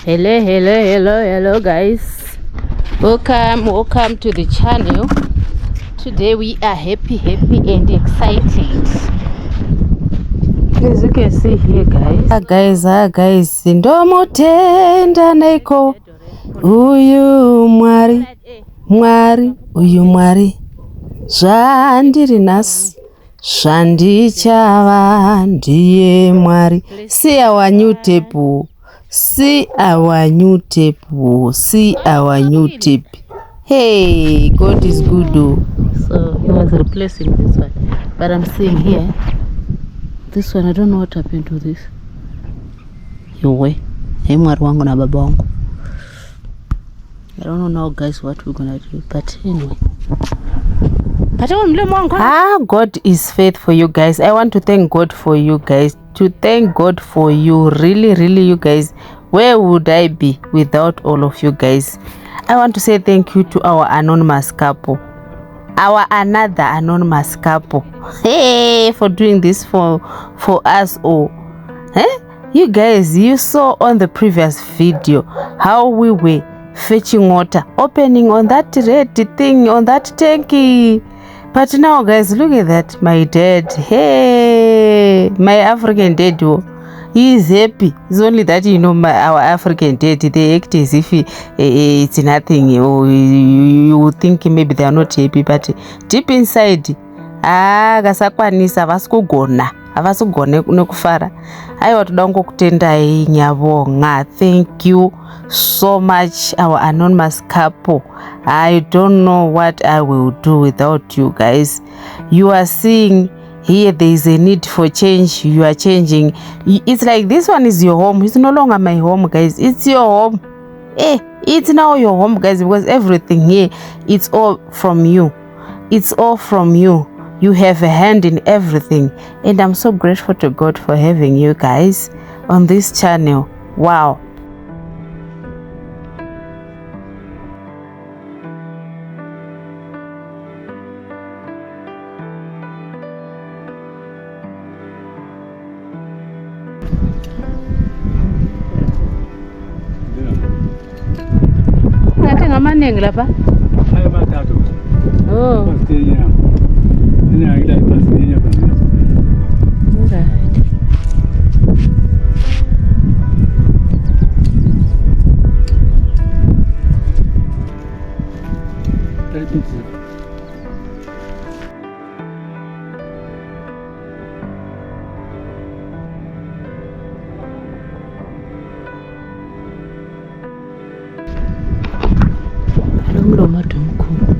Hello guys, welcome to the channel. Today we are happy and excited, as you can see here guys. Guys ndomutenda neko uyu mwari uyu mwari zvandiri nhasi zvandichava ndiye mwari. See our new table. See our new tape. Hey, God is good though. So he was replacing this one, but I'm seeing here this one. I don't know what happened to this. Yowe, hey mwari wangu na baba wangu. I don't know now guys what we're gonna do, but anyway. God is faithful, you guys. I want to thank God for you guys. To thank God for you, really you guys. Where would I be without all of you guys? I want to say thank you to our anonymous couple, our another anonymous couple, hey, for doing this for us all. You guys, you saw on the previous video how we were fetching water, opening on that red thing on that tanky. But now guys, look at that. My dad, hey, my African dad, he is happy. It's only that, you know, our African dad, they act as if it's nothing, or you would think maybe they are not happy, but deep inside, kasakwanisa vasikugona avasugone nekufara. Aiwa toda ngokutendai nyabonga. Thank you so much, our anonymous couple. I don't know what I will do without you guys. You are seeing here there is a need for change. You are changing. It's like this one is your home. It's no longer my home, guys. It's your home. It's now your home, guys, because everything here, it's all from you. It's all from you. You have a hand in everything, and I'm so grateful to God for having you guys on this channel. Wow. Manengi lapha. Hayo matatu. Oh. Pasitenya. Ina ila pasitenya bana. Right. Umlomo omkhulu.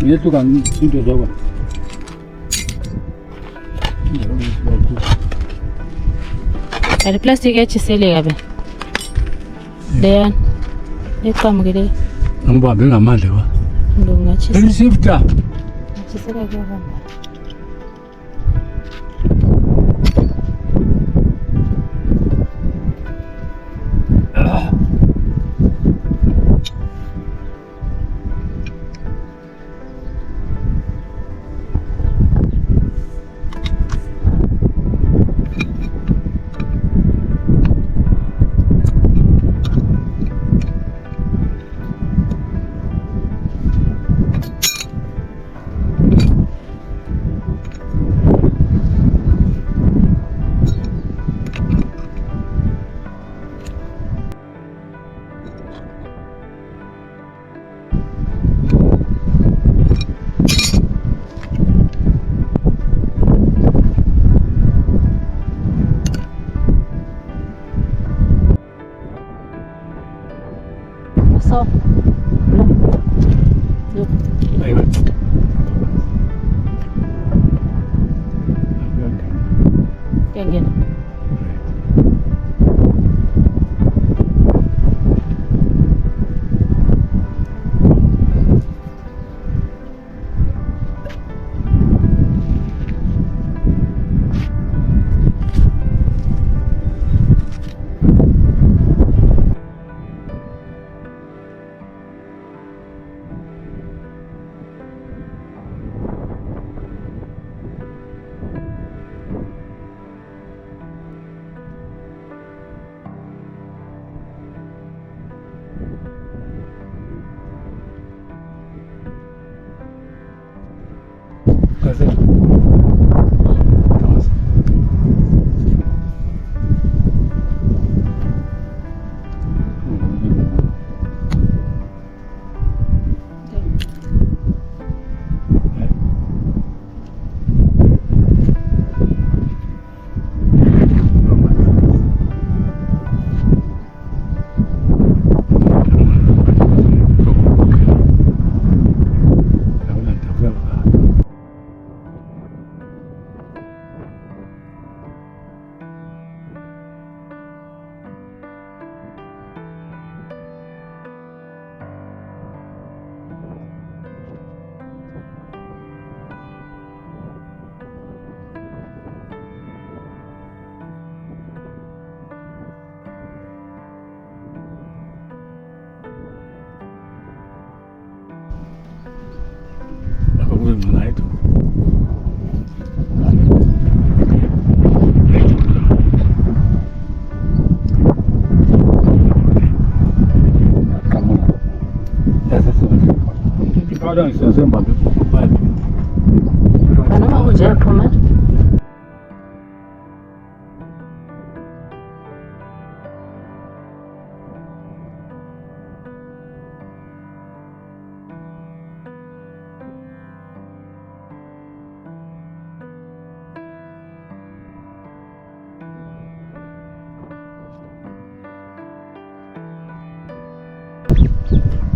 Ini tu kan sudah jauh. Ada plastik ya cesele gabe. Dean. Kamu gede. Nampak bela mana wa? Ndonga cesele. Ini sifta. Cesele gabe. Gazelle.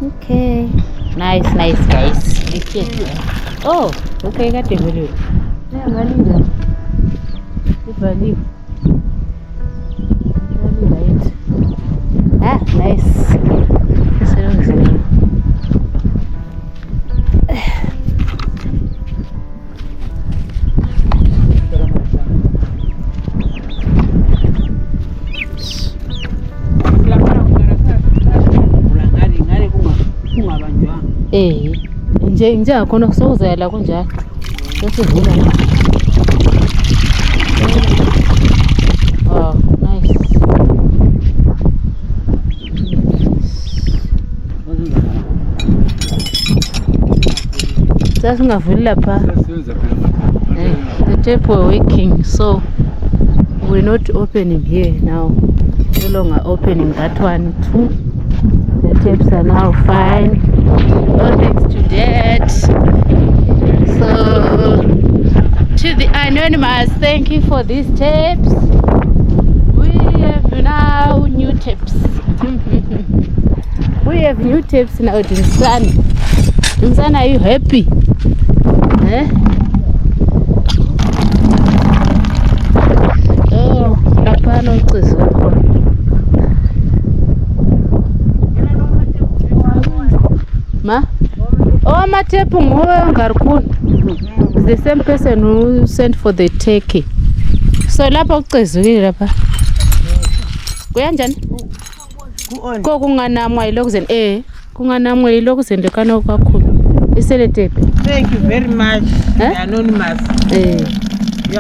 Okay, nice guys. Oh, okay, got the value. Yeah, value. The value. Right. Ah, nice. nje akhona kusokuzela kunjalo sesivula. Oh, nice. Sasingavuli lapha. The tape were working, so we're not opening here now. No longer opening that one too. The tapes are now fine. No thanks to that. So to the anonymous, thank you for these tapes. We have now new tapes. We have new tapes now. Dinsan, are you happy? Eh? Oh, lapha nocishe khona. Ma? Oh, Matepu nguwe Ngarkuni. It's the same person who sent for the turkey. So lapha ucizukile lapha. Kuyanjani? Ko kunganamwa ilokuzeni kunganamwa ilokuzeni kana kakhulu. Isele tape. Thank you very much, Anonymous. You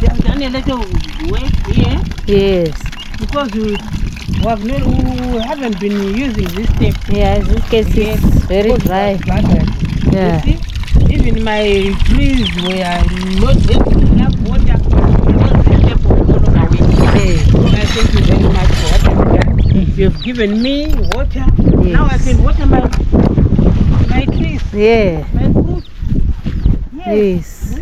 have done a lot of work here. Yes. Because we haven't been using this tape. Yes, this case is very dry. Yeah. You see, even my trees were not getting enough water because this tape was no longer working. I thank you very much for what you've done. You've given me water. Yes. Now I can water my trees. Yeah. My fruit. Yes.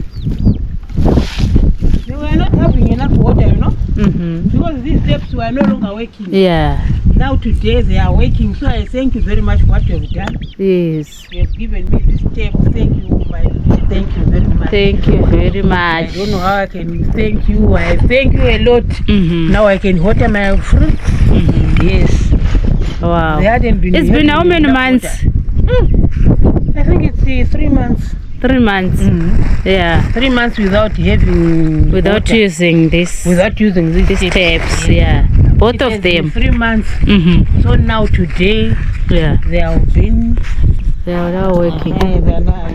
They were not having enough water, you know. Because these tapes were no longer working. Yeah. Now today they are working, so I thank you very much for what you have done. Yes. You have given me this tape. Thank you, thank you very much. Thank you very much. I don't know how I can thank you. I thank you a lot. Now I can water my fruit. Yes. Wow. They hadn't been. It's been how many months? I think it's 3 months. 3 months. Yeah. 3 months without having. Without water. Using this. Without using these tapes. Yeah. Both it of them. 3 months. So now today. Yeah. They have been. They are now working.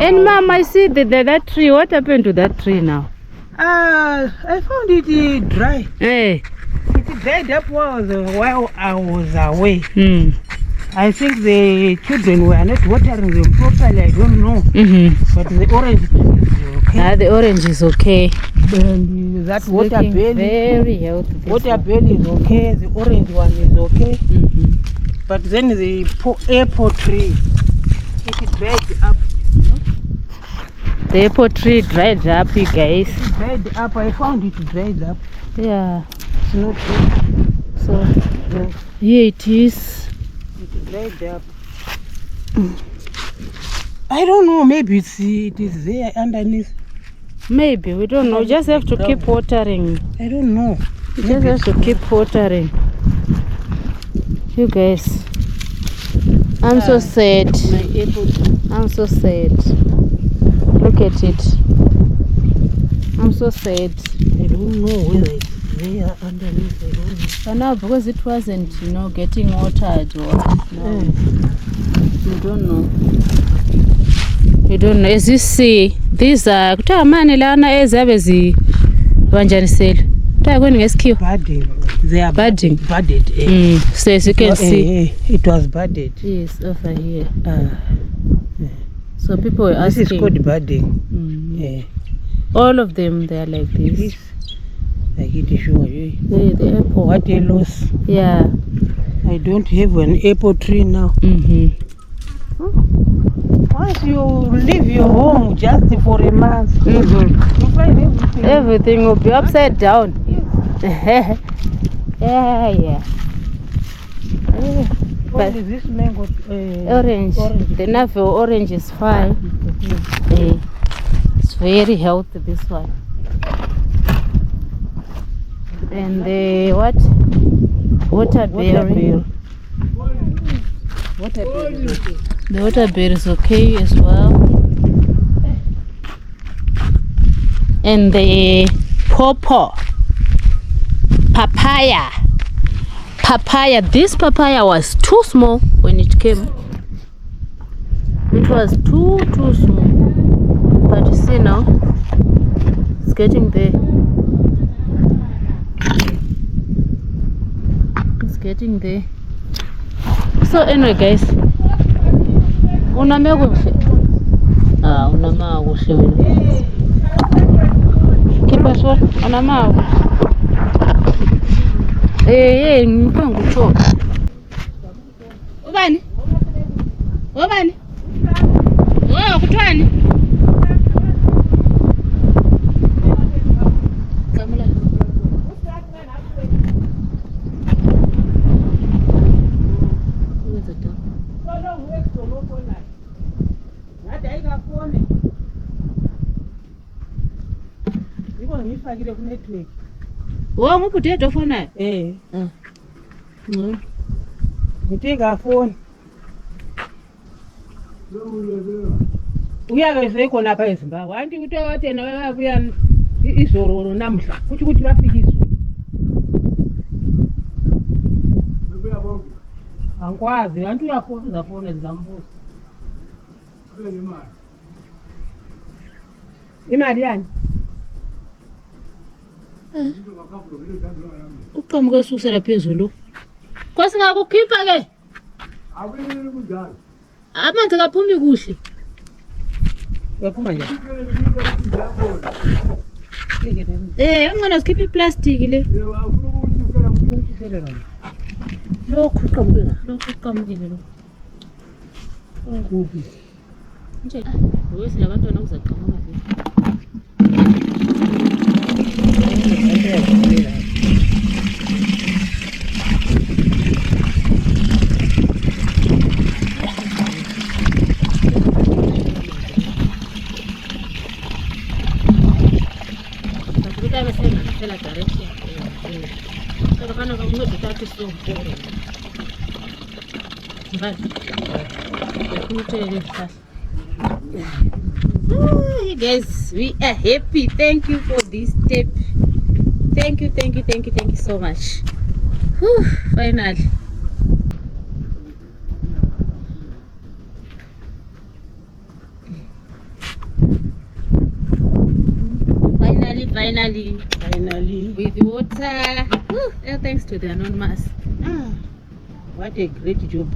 And Mom, I see that tree. What happened to that tree now? I found it dry. Hey. It dried up while I was away. I think the children were not watering them properly. I don't know. But the orange is okay. The orange is okay. And that water Looking belly. very healthy. this Water one. belly is okay. The orange one is okay. But then the apple tree, it is dried up. The apple tree dried up, you guys. It dried up. I found it dried up. Yeah. It's not good. So Yeah. here it is. It dried up. I don't know. Maybe it is there underneath. Maybe we don't know. We just have to keep watering. I don't know. We just have to keep watering. You guys, I'm so sad. My apple tree. I'm so sad. Look at it. I'm so sad. I don't know whether it's there underneath. I don't know. But now because it wasn't, getting watered or no, you don't know. You don't know. As you see, these are kuthiwa mani lana ezabe zibanjanisele. Kuthiwa kweni ngesikhiwa. Budding. They are Budding. budded. So as you can see, it was budded. yes, over here. So people were This asking. is called budding. All of them, they are like this. This, like it is sure. The apple. What a loss. Yeah. I don't have an apple tree now. Once you leave your home just for a month, you find everything. Everything will be upside down. Yes. Yeah. What But is this mango? orange. The navel orange is fine. It's very healthy, this one. And the what? Waterberry. Waterberry. The waterberry is okay as well. And the pawpaw. Papaya. This papaya was too small when it came. It was too small. But you see now, it's getting there. It's getting there. So anyway, guys, uname kuhle. Unama kuhle wena. Keep short. Unama kuhle. Ngipha ngutho. Ubani? Kuthwani? Kamula. Ngifakile ku network. Nguputhe phone. Ngithenga phone. Uyake khona apha eZimbabwe. Anti kuthiwa wathi yena wayabuya izolo namhla. Ukuthi bafika izolo. Angikwazi, anti uyafona phone zizambuza. Imali yani? Uqhamuke susela phezulu. Kwasingakukhipha ke? Amanzi kaphumi kuhle. Uyaphuma njani? Angona sikhipha iplastic le. Lokhu uqhamukile lo. Kuphi? Nje, wesi labantwana uzaqhamuka nje. You guys, we are happy. Thank you for this step. Thank you so much. Whew, finally. Finally with water. Whew, thanks to the anonymous. What a great job.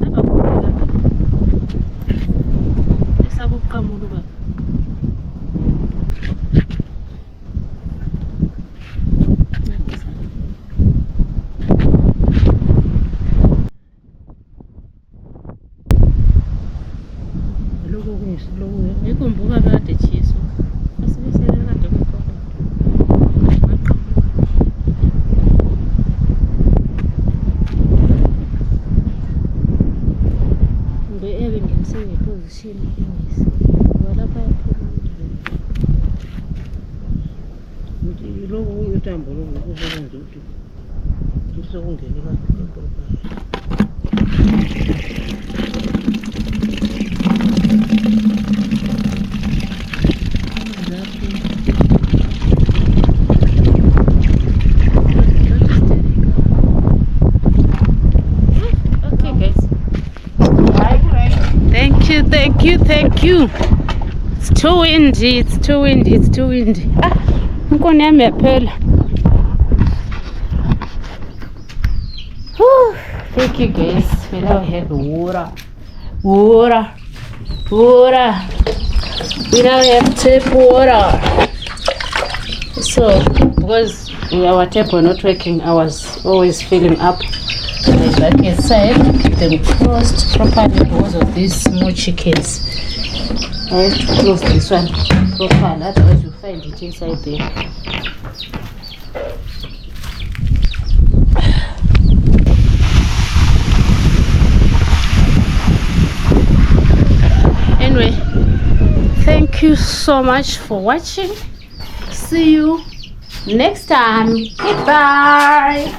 Ikumbuka kade chiso. Asibisele kade kukhona. Mbe ebe ngise ngeposition engisi. Walapha Ngithi lokhu utambo lokhu kuzowenza ukuthi kusokungene kakhulu. Okay guys. Thank you. It's too windy. Ah, mkono yami yaphela. Thank you guys. We now have water. We now have tap water. So because our tap were not working, I was always filling up. Like I said, keep them closed properly because of these small chickens. I have to close this one properly, otherwise you find it inside there. Anyway, thank you so much for watching. See you next time. Goodbye.